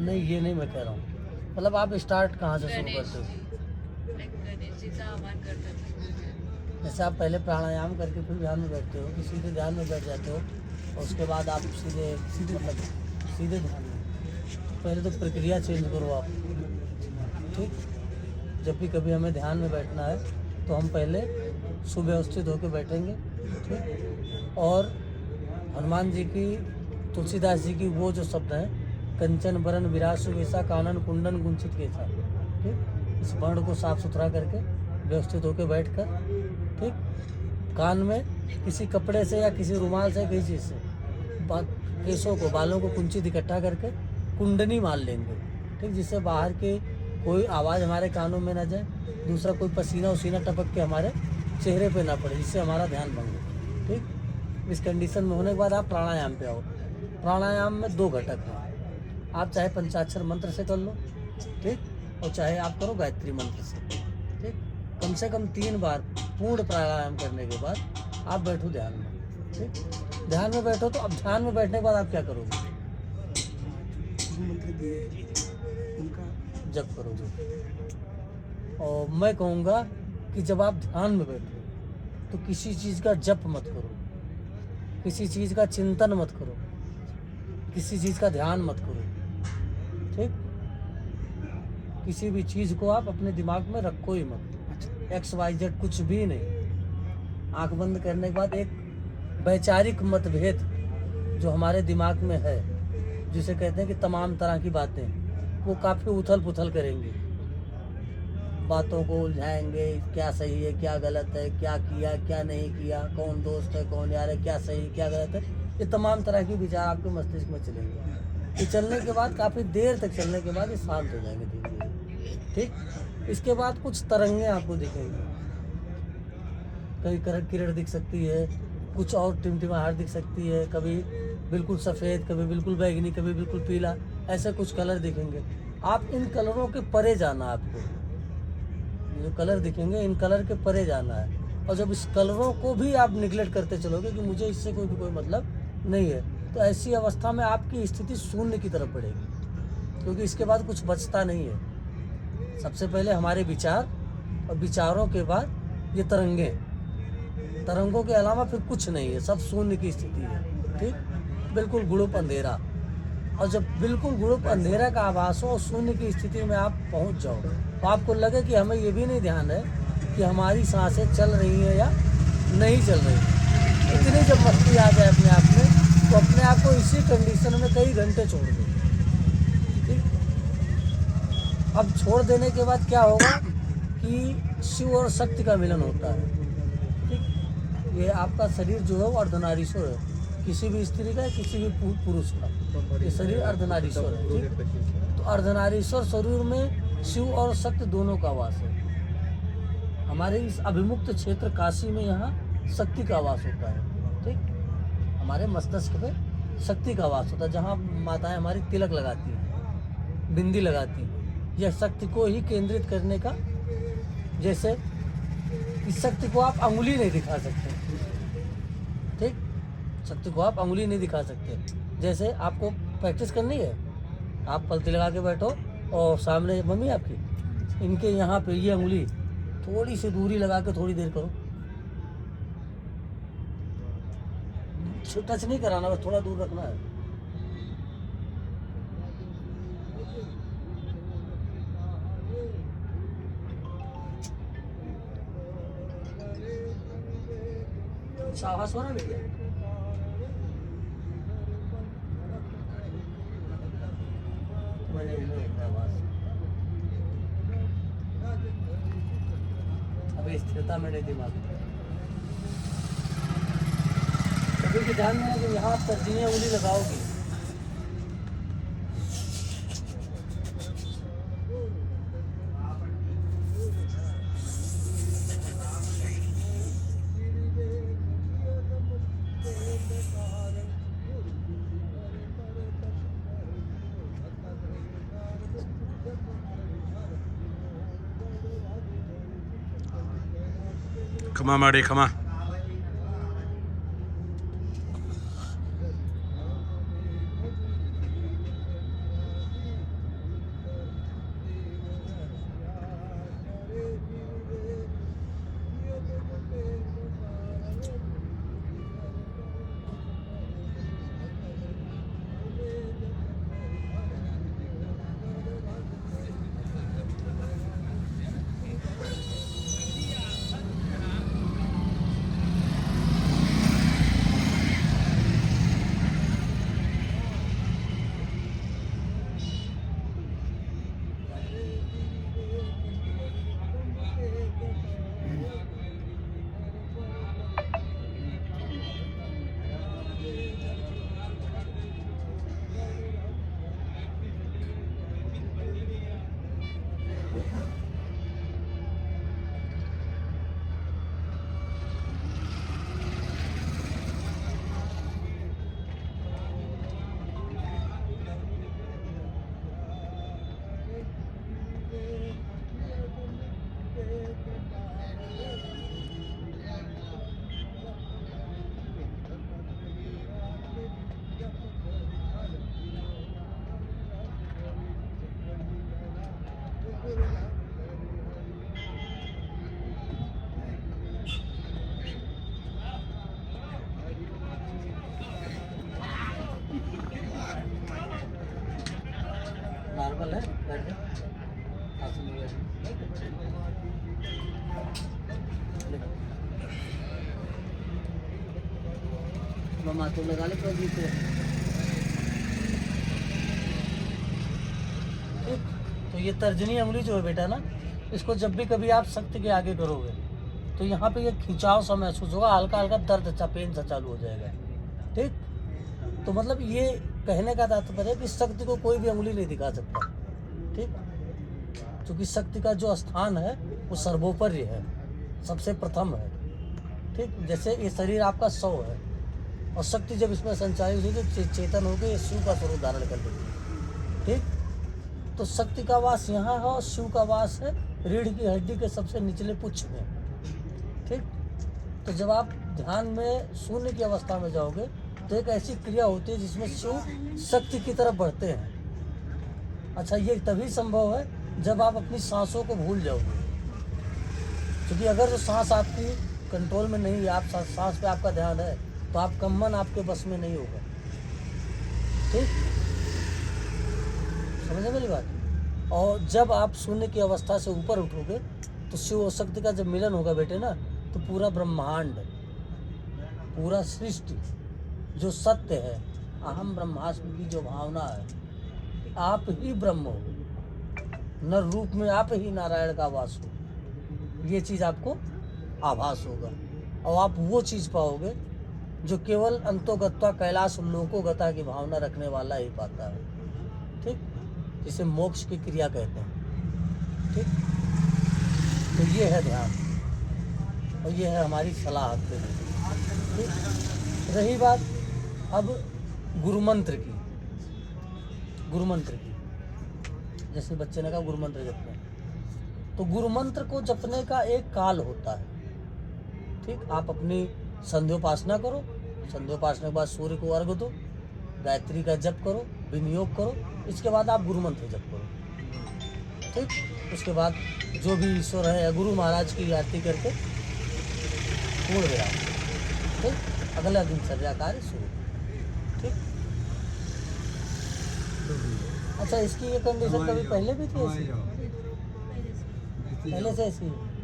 नहीं, ये नहीं मैं कह रहा हूँ, मतलब आप स्टार्ट कहाँ से शुरू करते हो? गणेश जी का आह्वान करते थे। जैसे आप पहले प्राणायाम करके फिर ध्यान में बैठते हो, कि सीधे ध्यान में बैठ जाते हो और उसके बाद आप सीधे मतलब सीधे ध्यान में? पहले तो प्रक्रिया चेंज करो आप, ठीक? जब भी कभी हमें ध्यान में बैठना है तो हम पहले सुव्यवस्थित होकर बैठेंगे, ठीक? और हनुमान जी की, तुलसीदास जी की वो जो शब्द हैं, कंचन बरन विरासु वेसा कानन कुंडन गुंचित केसा, ठीक? इस वर्ण को साफ सुथरा करके व्यवस्थित होकर बैठ कर, ठीक? कान में किसी कपड़े से या किसी रुमाल से, किसी चीज़ से केसों को, बालों को कुंचित इकट्ठा करके कुंडनी मार लेंगे, ठीक? जिससे बाहर के कोई आवाज़ हमारे कानों में ना जाए, दूसरा कोई पसीना उसीना टपक के हमारे चेहरे पे ना पड़े, जिससे हमारा ध्यान भंग हो, ठीक? इस कंडीशन में होने के बाद आप प्राणायाम पे आओ। प्राणायाम में 2 घटक हैं, आप चाहे पंचाक्षर मंत्र से कर लो, ठीक? और चाहे आप करो गायत्री मंत्र से, ठीक? कम से कम 3 बार पूर्ण प्राणायाम करने के बाद आप बैठो ध्यान में, ठीक? ध्यान में बैठो तो अब ध्यान में बैठने के बाद आप क्या करोगे? मंत्र दिए उनका जप करोगे। और मैं कहूँगा कि जब आप ध्यान में बैठो तो किसी चीज़ का जप मत करो, किसी चीज़ का चिंतन मत करो, किसी चीज़ का ध्यान मत करो, ठीक? किसी भी चीज़ को आप अपने दिमाग में रखो ही मत, XYZ कुछ भी नहीं। आंख बंद करने के बाद एक वैचारिक मतभेद जो हमारे दिमाग में है, जिसे कहते हैं कि तमाम तरह की बातें, वो काफ़ी उथल पुथल करेंगी, बातों को उलझाएंगे, क्या सही है क्या गलत है, क्या किया क्या नहीं किया, कौन दोस्त है कौन यार है, क्या सही क्या गलत है, ये तमाम तरह के विचार आपके मस्तिष्क में चलेंगे। ये चलने के बाद काफ़ी देर तक चलने के बाद ये शांत हो जाएंगे धीरे धीरे, ठीक? इसके बाद कुछ तरंगें आपको दिखेंगी, कभी किरण दिख सकती है, कुछ और टिमटिमाहट दिख सकती है, कभी बिल्कुल सफ़ेद, कभी बिल्कुल बैंगनी, कभी बिल्कुल पीला, ऐसे कुछ कलर दिखेंगे। आप इन कलरों के परे जाना, आपको जो कलर दिखेंगे इन कलर के परे जाना है। और जब इस कलरों को भी आप निगलेक्ट करते चलोगे कि मुझे इससे कोई मतलब नहीं है, तो ऐसी अवस्था में आपकी स्थिति शून्य की तरफ बढ़ेगी, क्योंकि इसके बाद कुछ बचता नहीं है। सबसे पहले हमारे विचार, और विचारों के बाद ये तरंगों के अलावा फिर कुछ नहीं है, सब शून्य की स्थिति है, ठीक? बिल्कुल गुड़ुप अंधेरा। और जब बिल्कुल गुड़ुप अंधेरा का आभास हो और शून्य की स्थिति में आप पहुंच जाओ, तो आपको लगे कि हमें ये भी नहीं ध्यान है कि हमारी सांसें चल रही हैं या नहीं चल रही। इतनी जब मस्ती आ जाए अपने आप में, तो अपने आप को इसी कंडीशन में कई घंटे छोड़ दो, ठीक? अब छोड़ देने के बाद क्या होगा कि शिव और शक्ति का मिलन होता है, ठीक? ये आपका शरीर जो है वो अर्धनारीश्वर है, किसी भी स्त्री का, किसी भी पुरुष का, ये शरीर अर्धनारीश्वर है, ठीक? तो अर्धनारीश्वर शरीर में शिव और शक्ति दोनों का वास है। हमारे इस अभिमुक्त क्षेत्र काशी में यहाँ शक्ति का वास होता है, ठीक? हमारे मस्तिष्क पे शक्ति का वास होता है, जहाँ माताएं हमारी तिलक लगाती हैं, बिंदी लगाती हैं। यह शक्ति को ही केंद्रित करने का, जैसे इस शक्ति को आप अंगुली नहीं दिखा सकते, ठीक? शक्ति को आप अंगुली नहीं दिखा सकते। जैसे आपको प्रैक्टिस करनी है, आप पलती लगा के बैठो और सामने मम्मी आपकी, इनके यहाँ पे ये अंगुली थोड़ी सी दूरी लगा के थोड़ी देर करो, टच नहीं कराना, बस थोड़ा दूर रखना है। आवाज हो रहा है भैया? अभी स्थिरता मेरे दिमाग में, कभी ध्यान देना कि यहाँ आप तर्जनी उंगली लगाओगी, Come on, Marty, come on. चप्पल है, बैठ जाओ। पास में बैठ। देखो। मामा तो लगा ले प्रदीप को। ठीक, तो ये तर्जनी उंगली जो है बेटा ना, इसको जब भी कभी आप शक्ति के आगे करोगे तो यहाँ पे ये खिंचाव सा महसूस होगा, हल्का हल्का दर्द सा, पेन सा चालू हो जाएगा। ठीक, तो मतलब ये कहने का तात्पर्य है कि शक्ति को कोई भी उंगली नहीं दिखा सकता। ठीक, क्योंकि शक्ति का जो स्थान है वो सर्वोपरि है, सबसे प्रथम है। ठीक, जैसे ये शरीर आपका 100 है और शक्ति जब इसमें संचालित हुई तो चेतन होकर ये शिव का स्वरूप धारण कर लेती है। ठीक, तो शक्ति का वास यहाँ है और शिव का वास है रीढ़ की हड्डी के सबसे निचले पुच्छ में। ठीक, तो जब आप ध्यान में शून्य की अवस्था में जाओगे तो एक ऐसी क्रिया होती है जिसमें शिव शक्ति की तरफ बढ़ते हैं। अच्छा, ये तभी संभव है जब आप अपनी सांसों को भूल जाओगे, क्योंकि अगर जो सांस आपकी कंट्रोल में नहीं है, आप सांस पे आपका ध्यान है, तो आपका मन आपके बस में नहीं होगा। ठीक, समझे मेरी बात? और जब आप शून्य की अवस्था से ऊपर उठोगे तो शिव और शक्ति का जब मिलन होगा बेटे ना, तो पूरा ब्रह्मांड, पूरा सृष्टि जो सत्य है, अहम ब्रह्मास्मि की जो भावना है, आप ही ब्रह्म हो, नर रूप में आप ही नारायण का वास हो, ये चीज़ आपको आभास होगा और आप वो चीज़ पाओगे जो केवल अंतोगत्वा कैलाश लोकोगता की भावना रखने वाला ही पाता है। ठीक, जिसे मोक्ष की क्रिया कहते हैं। ठीक, तो ये है ध्यान और ये है हमारी सलाह आपके लिए। ठीक, रही बात अब गुरु मंत्र की, जैसे बच्चे ने कहा गुरु मंत्र जपना, तो गुरु मंत्र को जपने का एक काल होता है। ठीक, आप अपनी संध्योपासना करो, संध्योपासना के बाद सूर्य को अर्घ दो, गायत्री का जप करो, विनियोग करो, इसके बाद आप गुरु मंत्र जप करो। ठीक, उसके बाद जो भी ईश्वर है या गुरु महाराज की आरती करके पूर्ण विराम। ठीक, अगला दिनचर्या कार्य शुरू। ठीक, अच्छा, इसकी ये कंडीशन कभी पहले भी थी ऐसी? पहले से ऐसी है?